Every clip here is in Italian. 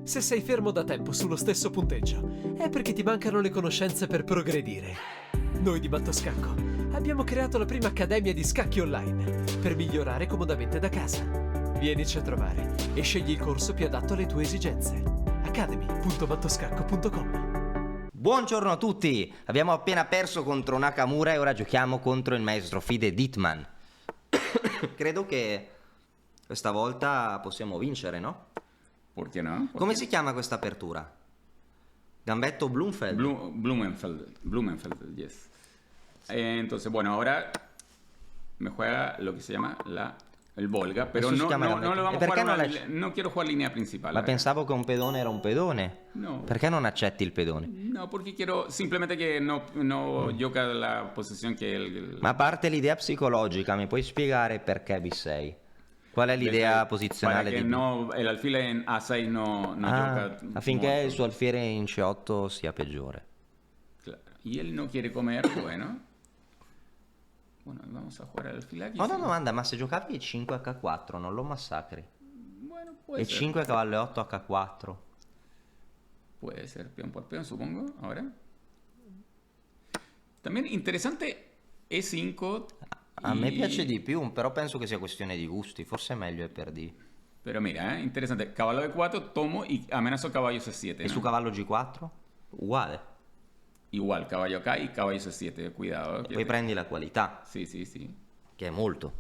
Se sei fermo da tempo sullo stesso punteggio, è perché ti mancano le conoscenze per progredire. Noi di Mattoscacco abbiamo creato la prima accademia di scacchi online per migliorare comodamente da casa. Vienici a trovare e scegli il corso più adatto alle tue esigenze. academy.mattoscacco.com. Buongiorno a tutti! Abbiamo appena perso contro Nakamura e ora giochiamo contro il maestro Fide Dittman. Credo che questa volta possiamo vincere, no? Perché no? Come si chiama questa apertura? Gambetto Blumfeld? Blumenfeld, yes. Entonces, bueno, ahora me juega lo que se llama el Volga, pero Eso se no, llama no, gambetto. no lo E vamos a perché jugar non no quiero jugar línea principal. Ma pensavo che un pedone era un pedone. No. Perché non accetti il pedone? No, porque quiero simplemente que no gioca la posición que él... Ma a parte l'idea psicologica, mi puoi spiegare perché B6? Qual è l'idea posizionale Para que di no, el alfil en A6 no gioca affinché molto. il suo alfiere in C8 sia peggiore. Claro. Y él no quiere comer, bueno. Bueno, vamos a jugar al alfil aquí. Ho una sí. domanda, ma se giocavi il 5 H4 non lo massacri? Bueno, puede E ser. 5 cavallo 8 H4? Puede ser peón por peón, supongo. Ahora. También interesante E5. A me piace di più, però penso che sia questione di gusti, forse è meglio è per D. Pero mira, interesante. Caballo D4, tomo y amenazo caballo C7. E ¿no? su cavallo G4? Uguale. Igual, caballo acá y caballo C7. Cuidado. Poi prendi la qualità, Sí, sí, sí. che è molto.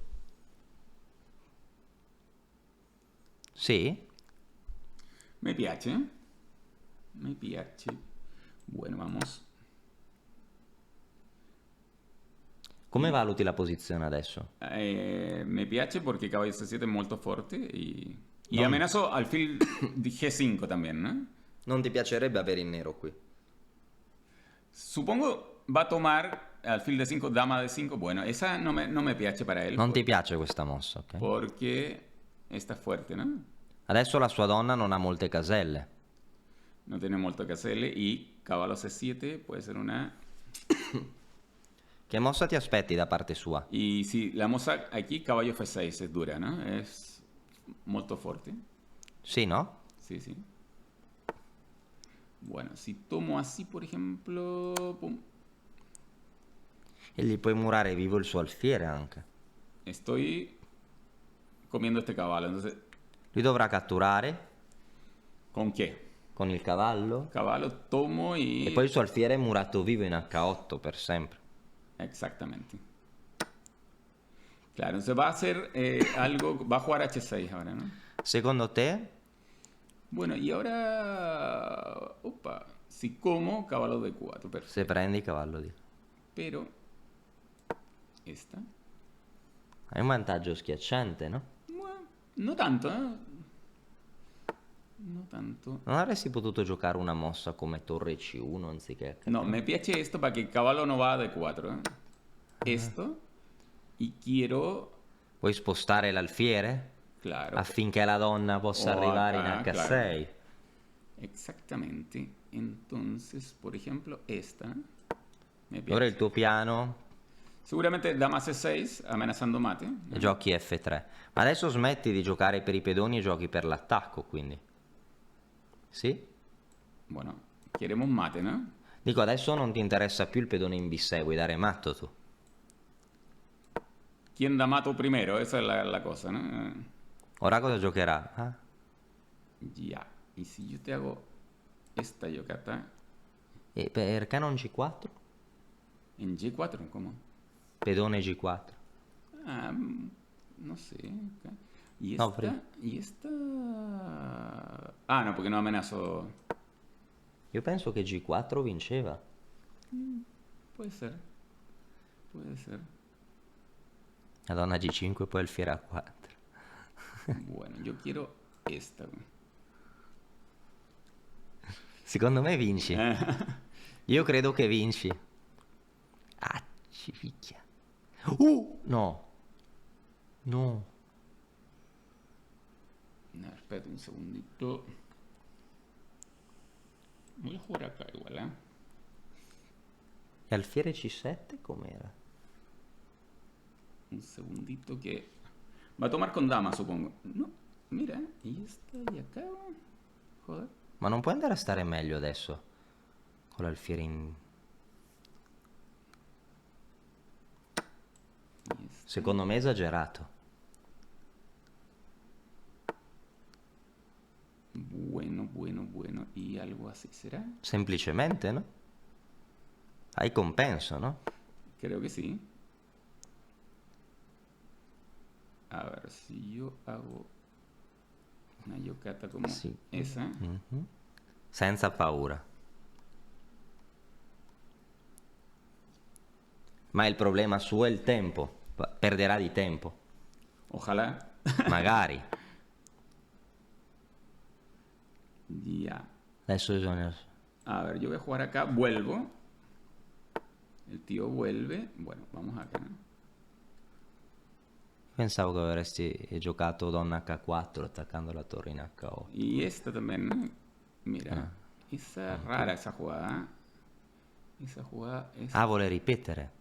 Sì? Me piace. Me piace. Bueno, vamos. Come valuti la posizione adesso? Me piace porque caballo C7 es muy fuerte y No. amenazo alfil di G5 también, ¿no? Non ti piacerebbe avere il nero qui? Supongo va a tomar alfil D5, dama D5. Bueno, esa no me piace para él. Non ti piace questa mossa, ok? Porque está fuerte, ¿no? Adesso la sua donna non ha molte caselle. No tiene molto que hacerle y caballo C7 puede ser una... Che mossa ti aspetti da parte sua? Y si la moza aquí, caballo F6 es dura, ¿no? Es muy fuerte. Sì, no? Sí, sí. Bueno, si tomo así, por ejemplo... Pum, E gli puoi murare vivo il suo alfiere anche. estoy comiendo este caballo. Entonces, Lui dovrà catturare ¿con qué? con il cavallo Caballo, tomo y... e poi il suo alfiere è murato vivo in H8 per sempre. Exactamente. Claro, entonces va a hacer algo... Va a jugar H6 ahora, ¿no? Secondo te? Bueno, y ahora... Opa, si como, caballo D4, perfecto. Se prendi cavallo di... Pero... Esta... Hai un vantaggio schiacciante, no? Bueno, no tanto, ¿eh? No tanto. Non avresti potuto giocare una mossa come torre C1 anziché H3? No, me piace esto para que el caballo no va a D4, ¿eh? Esto. Y quiero... Puoi spostare l'alfiere Claro. affinché la donna possa O arrivare acá, in H6. claro. Exactamente. Entonces, por ejemplo, esta. Me piace. Ora il tuo piano Seguramente dama C6, amenazando mate. e giochi F3. Ma adesso smetti di giocare per i pedoni e giochi per l'attacco, quindi. Sì? Bueno, queremos mate, ¿no? Dico, adesso non ti interessa più il pedone in B6, vuoi dare matto tu. ¿Quién da mato primero? Esa es la cosa, ¿no? Ora cosa giocherà? Ah? Ya. Y si yo te hago esta yocata E perché non G4? en G4, ¿cómo? Pedone G4. Ah, no sé. Acá. Y No, esta. prima. Y esta. Ah, no, porque no amenazo. Io penso che G4 vinceva. Puede ser. Puede ser. La donna G5 e poi alfiere A4. Bueno, yo quiero esta. Güey. Secondo me vinci. Io credo che vinci. Ah, ci picchia. No. No. No, espérate un segundito. Voy a jugar acá igual, ¿eh? E alfiere C7 com'era? Un segundito que... Va a tomar con dama, supongo. No, mira, y esta y acá. Joder. Ma non puoi andare a stare meglio adesso? Con l'alfiere in... Secondo me è esagerato. Bueno. Y algo así será. Semplicemente, no? Hai compenso, no? Creo que sí. A ver, si yo hago una giocata como Sì. esa. Mhm. Senza paura. Ma il problema suo è il tempo. Perderà di tempo. Ojalá. Magari. Ya. Adesso bisogna... A ver, yo voy a jugar acá. Vuelvo. El tío vuelve. Bueno, vamos acá. Pensavo che avresti giocato donna H4 attaccando la torre in H8. Y esta también, ¿no? Mira. Esa es rara esa jugada. Esa jugada es... Ah, vuole ripetere.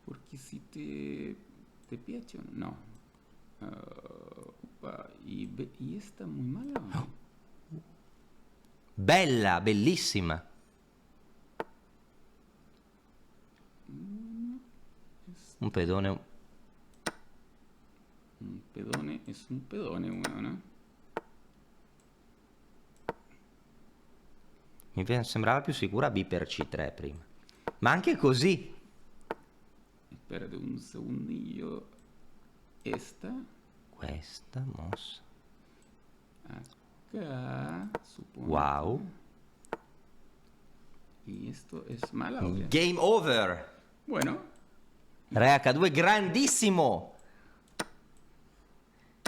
Porque si te piace o no. Upa, y esta muy mala. ¿O no? Bella, bellissima. Un pedone... Un pedone es un pedone, uno, ¿no? Sembrava più sicura B per C3 prima. Ma anche così. Espérate un segundillo. Esta. Questa mossa. Acá. Supongo. Wow. Y esto es mala. ¿O qué? Game over. Bueno. Re H2 grandissimo.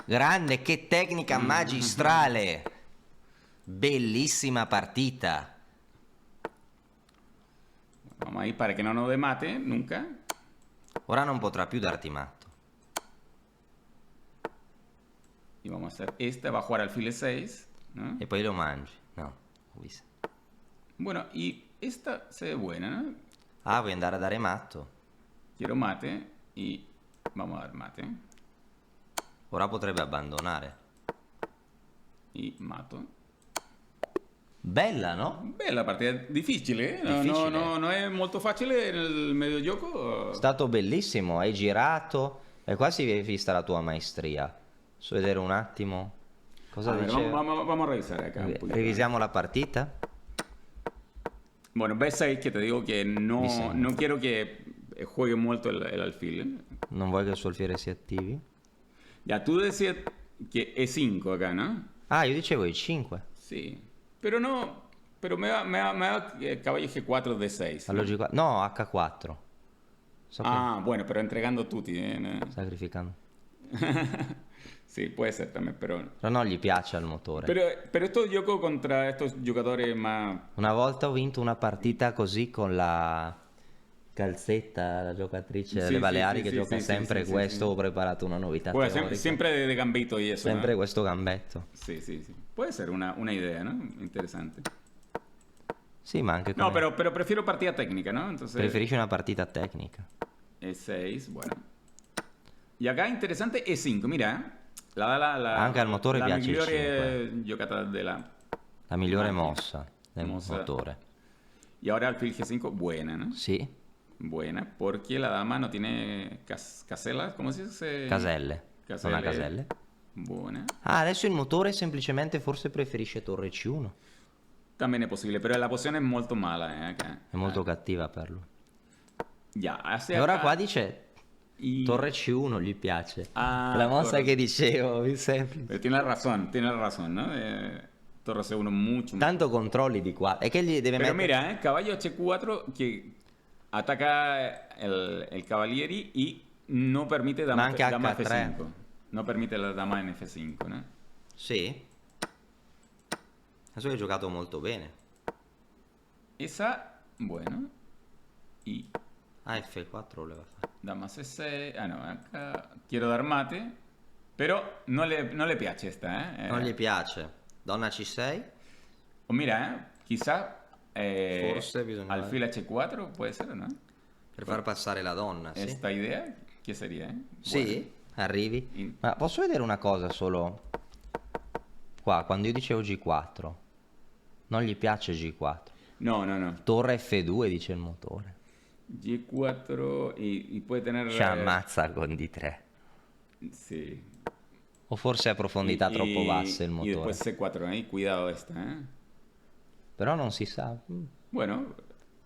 Grande, che tecnica magistrale. Bellissima partita. Vamos ahí para que no nos demate nunca. Ora non potrà più darti matto. Y vamos a hacer esta. Va a jugar alfil 6. ¿No? E poi lo mangi. No, ho visto. Bueno, y esta se ve buena, ¿no? Ah, vuoi andare a dare matto? Quiero mate. Y vamos a dar mate. Ora potrebbe abbandonare. Y mato. Bella, no? Bella partita, difficile, eh? Difficile. Non è molto facile nel mediogioco. È stato bellissimo, hai girato e qua si è vista la tua maestria. Posso vedere un attimo cosa A ver, dice? vamos a revisar acá un poquito. Revisiamo la partita. Bueno, B6 que te digo que no, B6. no quiero que juegue molto el alfil. ¿Eh? Non vuoi che il suo alfiere si attivi? Ya, tú decías que E5 acá, ¿no? Ah, io dicevo i 5. Sí, pero no, pero me da caballo G4 D6. La logica... No, H4. So che- Ah, bueno, pero entregando tutti. Sacrificando. Sí, puede ser también, pero... Però non gli piace al motore. Pero esto gioco contra estos jugadores más... Una volta ho vinto una partita così con la Calzetta, la giocatrice Sì, delle Baleari sì, che sì, gioca sì, sempre sì, questo. sì. Ho preparato una novità Bueno, teorica. siempre de gambito y eso, Sempre ¿no? questo gambetto. Sí, sí, sí. Puede ser una idea, ¿no? Interesante. Sì, ma anche No, come... pero prefiero partida técnica, ¿no? Entonces, Preferisci una partita tecnica. E6, bueno. Y acá interesante E5, mira. La Anche al motore la piace il migliore giocata della... La migliore Macchina. mossa del Mossa. motore. Y ahora alfil G5, buena, ¿no? Sì, Buena, porque la dama no tiene caselas, ¿cómo se dice? caselle. Non ha caselle. Buena. Ah, adesso il motore semplicemente forse preferisce torre C1. También es posible, pero la posición es molto mala, acá. È molto cattiva per lui. Ya, hace E ora acá qua dice y- torre C1 gli piace. Ah, La mossa torre- che dicevo, mi sembra. Pero tiene razón, ¿no? Torre C1 mucho. Tanto controlli di qua. È che gli deve Pero mettere... mira, caballo H4 que ataca el cavalieri y no permite dama, Ma anche dama H3. F5. No permite la dama en F5, ¿no? Sì. Adesso hai giocato molto bene. Esa, bueno. Y Ah, F4 voleva fare. dama C6. Ah, no, acá quiero dar mate. Pero no le piace esta, ¿eh? Non gli piace. Donna C6. O mira, quizá Forse bisogna- alfil H4 puede ser, ¿no? Per far passare la donna, sì. Esta idea, ¿qué sería? Sì, arrivi. In- Ma posso vedere una cosa solo? Qua, quando io dicevo G4, non gli piace G4. No, no, no. Torre F2 dice il motore. G4 y puede tener... Ci ammazza con D3. Sí. O forse a profondità troppo basse il Y motore. después C4, cuidado esta, Però non si sa. Bueno,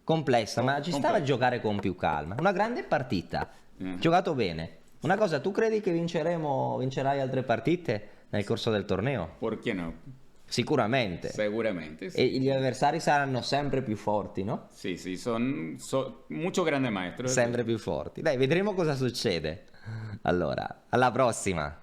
Complessa, ma ci stava a Complessa. giocare con più calma. Una grande partita. Giocato bene. Una cosa, tu credi che vincerai altre partite nel corso del torneo? ¿por qué no? Sicuramente. Seguramente. E gli avversari saranno sempre più forti, no? Sí, sí, son muchos grandes maestros. Sempre più forti. Dai, vedremo cosa succede. Allora, alla prossima.